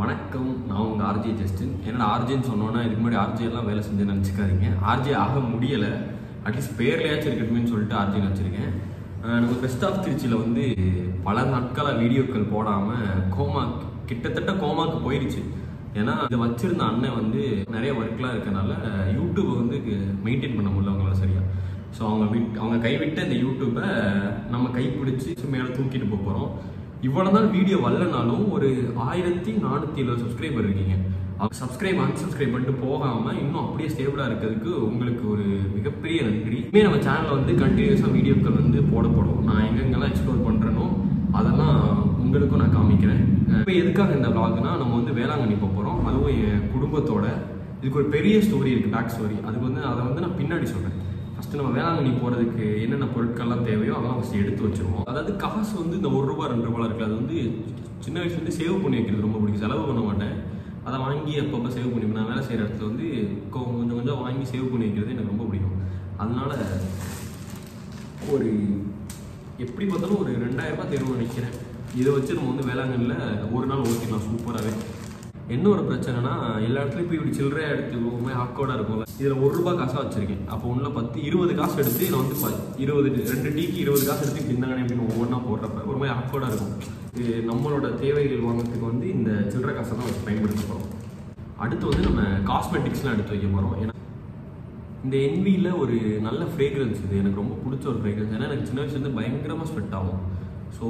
வணக்கம், நான் உங்கள் ஆர்ஜே ஜஸ்டின். என்னோட ஆர்ஜேன்னு சொன்னோன்னா இதுக்கு முன்னாடி ஆர்ஜே எல்லாம் வேலை செஞ்சு நினச்சிக்காதீங்க. ஆர்ஜே ஆக முடியலை, அட்லீஸ்ட் பேர்லையாச்சும் இருக்கட்டுமேனு சொல்லிட்டு ஆர்ஜேன்னு வச்சுருக்கேன். எனக்கு பெஸ்ட் ஆஃப் திருச்சியில் வந்து பல நாட்களாக வீடியோக்கள் போடாமல் கிட்டத்தட்ட கோமாக்கு போயிடுச்சு. ஏன்னா இதை வச்சுருந்த அண்ணன் வந்து நிறைய ஒர்க்லாம் இருக்கனால யூடியூப்பை வந்து மெயின்டைன் பண்ண முடியல அவங்களால சரியாக. ஸோ அவங்க கைவிட்ட இந்த யூடியூப்பை நம்ம கைப்பிடிச்சி மேலே தூக்கிட்டு போகிறோம். இவ்வளோ நாள் வீடியோ வரலனாலும் ஒரு 1470 சப்ஸ்கிரைபர் இருக்கீங்க. அன்சப்ஸ்கிரைப் பண்ணிட்டு போகாமல் இன்னும் அப்படியே ஸ்டேபிளாக இருக்கிறதுக்கு உங்களுக்கு ஒரு மிகப்பெரிய நன்றி. இனிமேல் நம்ம சேனலில் வந்து கண்டினியூஸாக வீடியோக்கள் வந்து போடப்படும். நான் எங்கெங்கெல்லாம் எக்ஸ்ப்ளோர் பண்ணுறேனோ அதெல்லாம் உங்களுக்கும் நான் காமிக்கிறேன். இப்போ எதுக்காக இந்த vlogனா, நம்ம வந்து வேளாங்கண்ணி போகிறோம், அதுவும் என் குடும்பத்தோட. இதுக்கு ஒரு பெரிய ஸ்டோரி இருக்குது, பேக் ஸ்டோரி. அதை வந்து நான் பின்னாடி சொல்கிறேன். ஃபஸ்ட்டு நம்ம வேளாங்கண்ணி போகிறதுக்கு என்னென்ன பொருட்கள்லாம் தேவையோ அதெல்லாம் ஃபஸ்ட்டு எடுத்து வச்சுருவோம். அதாவது காசு வந்து இந்த ₹1 ₹2 இருக்குது. அது வந்து சின்ன வயசுலேருந்து சேவ் பண்ணி வைக்கிறது ரொம்ப பிடிக்கும். செலவு பண்ண மாட்டேன், அதை வாங்கி அப்பப்போ சேவ் பண்ணி நான் வேலை செய்கிற இடத்துல வந்து கொஞ்சம் கொஞ்சம் வாங்கி சேவ் பண்ணி வைக்கிறது எனக்கு ரொம்ப பிடிக்கும். அதனால ஒரு எப்படி பார்த்தாலும் ஒரு ₹2000 தேர்வு நினைக்கிறேன். இதை வச்சு நம்ம வந்து வேளாங்கண்ணியில் ஒரு நாள் ஓட்டிடலாம் சூப்பராகவே. என்ன ஒரு பிரச்சனைனா, எல்லா இடத்துலையும் போய் இப்படி சில்லறையாக எடுத்து ரொம்ப ஆக்கோடாக இருக்கும்ல. இதில் ₹1 காசாக வச்சுருக்கேன். அப்போ ஒன்றில் 20 காசு எடுத்து நான் வந்து 2 டீக்கு 20 காசு எடுத்து பின்னாங்கண்ணே அப்படின்னு ஒவ்வொன்றா போடுறப்ப ஒரு மாதிரி ஆக்கோடாக இருக்கும். இது நம்மளோட தேவைகள் வாங்கிறதுக்கு வந்து இந்த சில்லறை காசை தான் வச்சு பயன்படுத்த போகிறோம். அடுத்து வந்து நம்ம காஸ்மெட்டிக்ஸ்லாம் எடுத்து வைக்க போகிறோம். ஏன்னா இந்த என்வியில் ஒரு நல்ல ஃப்ரேக்ரன்ஸ், இது எனக்கு ரொம்ப பிடிச்ச ஒரு ஃப்ரேக்ரன்ஸ். ஏன்னா எனக்கு சின்ன வயசுலேருந்து பயங்கரமாக ஸ்வெட் ஆகும். ஸோ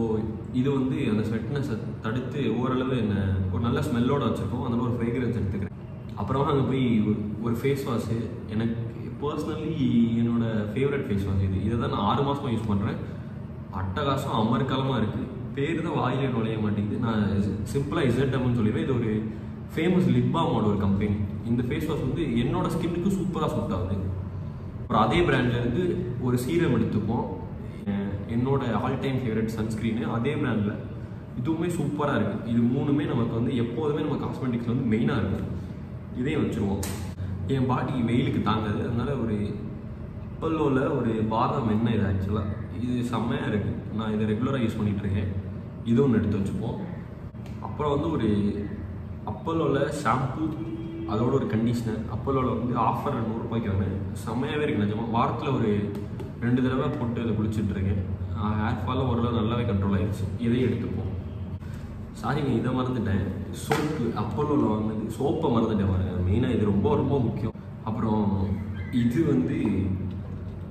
இது வந்து அந்த ஸ்வெட்னஸை தடுத்து ஓரளவு என்ன ஒரு நல்ல ஸ்மெல்லோட வச்சுருக்கோம். அதனால ஒரு ஃப்ரேக்ரன்ஸ் எடுத்துக்கிறேன். அப்புறமா அங்கே போய் ஒரு ஃபேஸ் வாஷு, எனக்கு பர்சனலி என்னோடய ஃபேவரட் ஃபேஸ் வாஷ் இது. இதை தான் நான் 6 மாதமாக யூஸ் பண்ணுறேன். அட்டகாசம் அமர்க்காலமாக இருக்குது. பேர் தான் வாயிலே நுழைய மாட்டேங்குது. நான் சிம்பிளாக இசட்டம்னு சொல்லிடுவேன். இது ஒரு ஃபேமஸ் லிப்பாமோட ஒரு கம்பெனி. இந்த ஃபேஸ் வாஷ் வந்து என்னோட ஸ்கின்னுக்கு சூப்பராக சூட் ஆகுது. அப்புறம் அதே பிராண்ட்லேருந்து ஒரு சீரம் எடுத்துப்போம். என்னோட ஆல் டைம் ஃபேவரட் சன்ஸ்க்ரீனு அதே பிராண்டில், இதுவுமே சூப்பராக இருக்குது. இது மூணுமே நமக்கு வந்து எப்போதுமே நம்ம காஸ்மெட்டிக்ஸில் வந்து மெயினாக இருக்கும். இதையும் வச்சுருவோம். என் பாடி வெயிலுக்கு தாங்காது, அதனால் ஒரு அப்பல்லோவில் ஒரு பாதாம் எண்ணெய், இது ஆக்சுவலாக இது செம்மையாக இருக்குது. நான் இதை ரெகுலராக யூஸ் பண்ணிகிட்ருக்கேன். இது ஒன்று எடுத்து வச்சுப்போம். அப்புறம் வந்து ஒரு அப்பல்லோவில் ஷாம்பு, அதோட ஒரு கண்டிஷ்னர். அப்பல்லோவில் வந்து ஆஃபர் ₹100 வாங்கினேன். செம்மையாகவே இருக்குது நிஜமாக. வாரத்தில் ஒரு 2 தடவை போட்டு அதை குளிச்சுட்ருக்கேன். ஹேர் ஃபாலும் ஓரளவு நல்லாவே கண்ட்ரோல் ஆகிடுச்சு. இதையும் எடுத்துப்போம். சாரிங்க, இதை மறந்துட்டேன். சோப்பு அப்பல்லோவில் வாங்கினது, சோப்பை மறந்துட்டேன் பாருங்க. மெயினாக இது ரொம்ப ரொம்ப முக்கியம். அப்புறம் இது வந்து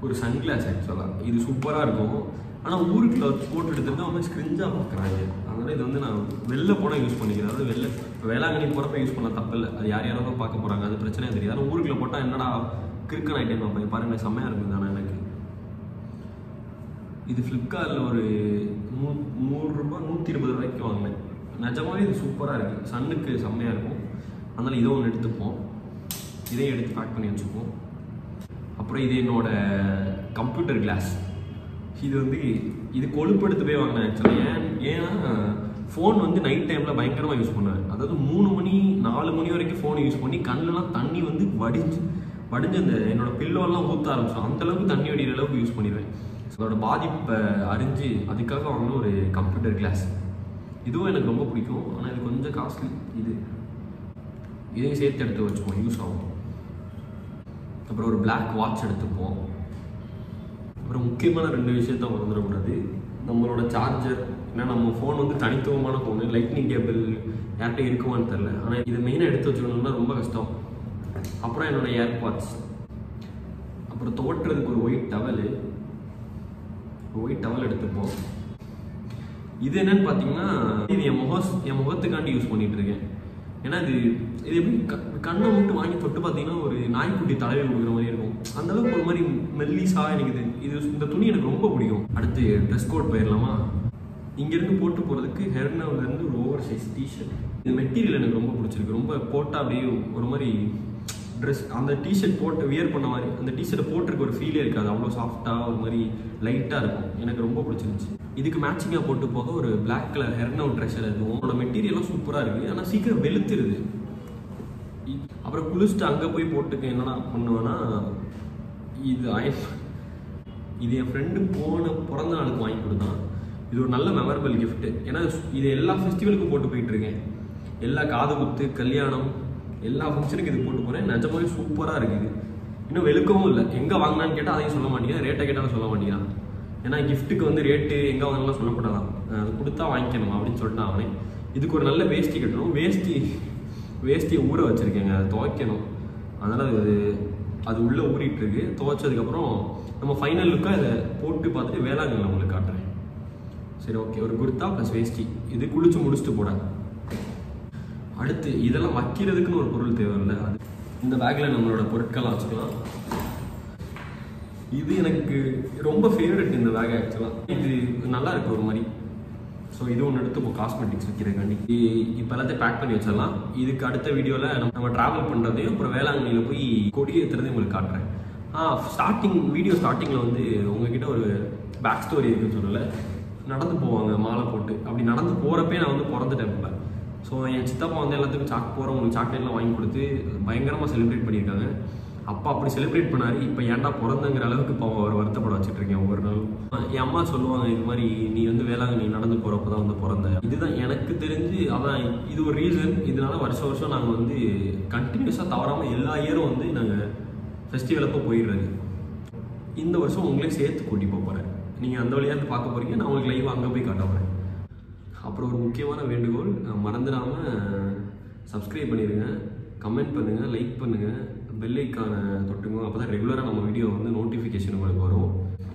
ஒரு சன்கிளாஸ். ஆக்சுவலாக இது சூப்பராக இருக்கும். ஆனால் ஊருக்குள்ள போட்டு எடுத்துட்டு அவங்க ஸ்க்ரிஞ்சாக பார்க்குறாங்க. அதனால் இது வந்து நான் வெளில போனால் யூஸ் பண்ணிக்கிறேன். அதாவது வேளாங்கண்ணி போகிறப்ப யூஸ் பண்ண தப்பில்லை. அது யாராவது பார்க்க போகிறாங்க, அது பிரச்சனையே தெரியாது. ஆனால் ஊருக்குள்ள போட்டால் என்னடா கிறுக்கன் ஐட்டம் பார்ப்பேன். பாருங்கள், செம்மையாக இருக்குது தானே எனக்கு. இது ஃப்ளிப்கார்ட்டில் ஒரு ₹100 ₹120 வாங்கினேன். நிஜமாவே இது சூப்பராக இருக்குது. சன்னுக்கு செம்மையாக இருக்கும். அதனால் இதை ஒன்று எடுத்துப்போம். இதையும் எடுத்து பேக் பண்ணி வச்சுப்போம். அப்புறம் இது என்னோட கம்ப்யூட்டர் கிளாஸ். இது வந்து இது கொழுப்படுத்து போய் வாங்கினேன் ஆக்சுவலாக. ஏன்னா ஃபோன் வந்து நைட் டைமில் பயங்கரமாக யூஸ் பண்ணுவேன். அதாவது 3 மணி 4 மணி வரைக்கும் ஃபோனை யூஸ் பண்ணி கண்ணுலாம் தண்ணி வந்து வடிஞ்சு அந்த என்னோடய பில்லோலாம் ஊற்ற ஆரம்பிச்சோம். அந்தளவுக்கு தண்ணி வடிகிற அளவுக்கு யூஸ் பண்ணிடுவேன். ஸோ அதோட பாதிப்பை அறிஞ்சு அதுக்காக வாங்கின ஒரு கம்ப்யூட்டர் கிளாஸ். இதுவும் எனக்கு ரொம்ப பிடிக்கும். ஆனால் இது கொஞ்சம் காஸ்ட்லி. இதையும் சேர்த்து எடுத்து வச்சுப்போம், யூஸ் ஆகும். அப்புறம் ஒரு பிளாக் வாட்ச் எடுத்துப்போம். அப்புறம் முக்கியமான 2 விஷயத்த மறந்துடக்கூடாது. நம்மளோட சார்ஜர். ஏன்னா நம்ம ஃபோன் வந்து தனித்துவமான ஃபோனு. லைட்னிங் கேபிள் யார்கிட்ட இருக்குமான்னு தெரில. ஆனால் இதை மெயினாக எடுத்து வச்சுக்கணும்னா ரொம்ப கஷ்டம். அப்புறம் என்னோடய ஏர்பாட்ஸ். அப்புறம் துவட்டுறதுக்கு ஒரு ஒயிட் டவல் எடுத்துப்போம். இது என்னன்னு பார்த்தீங்கன்னா, இது என் முகத்துக்காண்டி யூஸ் பண்ணிட்டு இருக்கேன். ஏன்னா இது எப்படி கண்ணை மட்டும் வாங்கி தொட்டு பார்த்தீங்கன்னா ஒரு நாய்க்குட்டி தலையில் கொடுக்குற மாதிரி இருக்கும். அந்தளவுக்கு ஒரு மாதிரி மெல்லிசா எனக்கு இந்த துணி எனக்கு ரொம்ப பிடிக்கும். அடுத்து ட்ரெஸ் கோட் போயிடலாமா? இங்கேருந்து போட்டு போகிறதுக்கு ஹெர்னவ்லேருந்து ஒரு ஓவர் சைஸ் டிஷர்ட். இந்த மெட்டீரியல் எனக்கு ரொம்ப பிடிச்சிருக்கு. ரொம்ப போட்டால் அப்படியே ஒரு மாதிரி ட்ரெஸ், அந்த டிஷர்ட் போட்டு வியர் பண்ண மாதிரி, அந்த டிஷர்ட்டை போட்டிருக்க ஒரு ஃபீலே இருக்காது. அவ்வளோ சாஃப்டாக ஒரு மாதிரி லைட்டாக இருக்கும். எனக்கு ரொம்ப பிடிச்சிருந்துச்சு. இதுக்கு மேட்சிங்காக போட்டு போக ஒரு பிளாக் கலர் ஹெர்னவ் ட்ரெஸ்ஸர். அதுவும் அதோட மெட்டீரியலும் சூப்பராக இருக்குது. ஆனால் சீக்கிரம் வெளுத்துருது. அப்புறம் குளிச்சுட்டு அங்கே போய் போட்டுக்க என்னென்னா பண்ணுவேன்னா, இது என் ஃப்ரெண்டு பிறந்த நாளுக்கு வாங்கி கொடுத்தான். இது ஒரு நல்ல மெமரபிள் கிஃப்ட்டு. ஏன்னா இது எல்லா ஃபெஸ்டிவலுக்கும் போட்டு போயிட்டுருக்கேன். எல்லா காது குத்து கல்யாணம் எல்லா ஃபங்க்ஷனுக்கு இது போட்டு போகிறேன். நிஜமாவே சூப்பராக இருக்குது. இன்னும் வெளுக்கவும் இல்லை. எங்கே வாங்கினான்னு கேட்டால் அதையும் சொல்ல மாட்டேங்கிறேன், ரேட்டை கேட்டாலும் சொல்ல மாட்டேங்கிறான். ஏன்னா கிஃப்ட்டுக்கு வந்து ரேட்டு எங்கே வாங்கினாலும் சொல்லப்படாதான், அது கொடுத்தா வாங்கிக்கணும் அப்படின்னு சொல்லிட்டு அவனே. இதுக்கு ஒரு நல்ல வேஷ்டி கட்டணும். வேஷ்டியை ஊற வச்சுருக்கேங்க, அதை துவைக்கணும். அதனால் அது உள்ளே ஊறிட்டு இருக்கு. துவைச்சதுக்கப்புறம் நம்ம ஃபைனல் லுக்காக இதை போட்டு பார்த்துட்டு வேளாங்கல்ல உங்களுக்கு காட்டுறேன். சரி, ஓகே. ஒரு குர்தா ப்ளஸ் வேஷ்டி இது குளிச்சு முடிச்சுட்டு போட. அடுத்து இதெல்லாம் வைக்கிறதுக்குன்னு ஒரு பொருள் தேவையில்லை. அது இந்த பேக்கில் நம்மளோட பொருட்கள்லாம் வச்சுக்கலாம். இது எனக்கு ரொம்ப ஃபேவரட் இந்த பேக் ஆக்சுவலாக. இது நல்லா இருக்குது ஒரு மாதிரி. ஸோ இது ஒன்று எடுத்து இப்போ காஸ்மெட்டிக்ஸ் வைக்கிறதுக்காண்டி இப்போ எல்லாத்தையும் பேக் பண்ணி வச்சிடலாம். இதுக்கு அடுத்த வீடியோவில் நம்ம ட்ராவல் பண்ணுறதையும் அப்புறம் வேளாங்கண்ணியில் போய் கொடி ஏற்றுறதையும் உங்களுக்கு காட்டுறேன். வீடியோ ஸ்டார்டிங்கில் வந்து உங்ககிட்ட ஒரு பேக் ஸ்டோரி இருக்குன்னு சொல்லலை. நடந்து போவாங்க மாலை போட்டு. அப்படி நடந்து போகிறப்பே நான் வந்து பிறந்துட்டேன் இப்போ. ஸோ என் சித்தப்பா வந்து எல்லாத்துக்கும் போகிறவங்களுக்கு சாக்லேட்லாம் வாங்கி கொடுத்து பயங்கரமாக செலிப்ரேட் பண்ணியிருக்காங்க. அப்பா அப்படி செலிப்ரேட் பண்ணாரு. இப்போ ஏன்டா பிறந்தங்கிற அளவுக்கு இப்போ அவர் வருத்தப்பட வச்சுட்ருக்கேன் ஒவ்வொரு நாளும். என் அம்மா சொல்லுவாங்க, இது மாதிரி நீ வந்து வேளாங்கண்ணி நடந்து போகிறப்ப தான் வந்து பிறந்த. இதுதான் எனக்கு தெரிஞ்சு அதான் இது ஒரு ரீசன். இதனால வருஷம் நாங்கள் வந்து கண்டினியூஸாக தவறாமல் எல்லா இயரும் வந்து நாங்கள் ஃபெஸ்டிவலப்போ போயிடுறது. இந்த வருஷம் உங்களே சேர்த்து கூட்டி போகிறேன். நீங்கள் அந்த வழியாக பார்க்க போகிறீங்க, நான் உங்களுக்கு லைவ் அங்கே போய் காட்ட போகிறேன். அப்புறம் ஒரு முக்கியமான வேண்டுகோள், மறந்துடாமல் சப்ஸ்கிரைப் பண்ணிடுங்க, கமெண்ட் பண்ணுங்கள், லைக் பண்ணுங்கள், பெல் ஐக்கானை தொட்டுங்க. அப்போ தான் ரெகுலராக நம்ம வீடியோ வந்து நோட்டிஃபிகேஷன் உங்களுக்கு வரும்.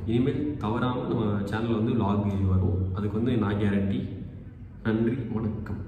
இனிமேல் தவறாமல் நம்ம சேனலில் வந்து vlog வரும். அதுக்கு வந்து நான் கேரண்டி. நன்றி, வணக்கம்.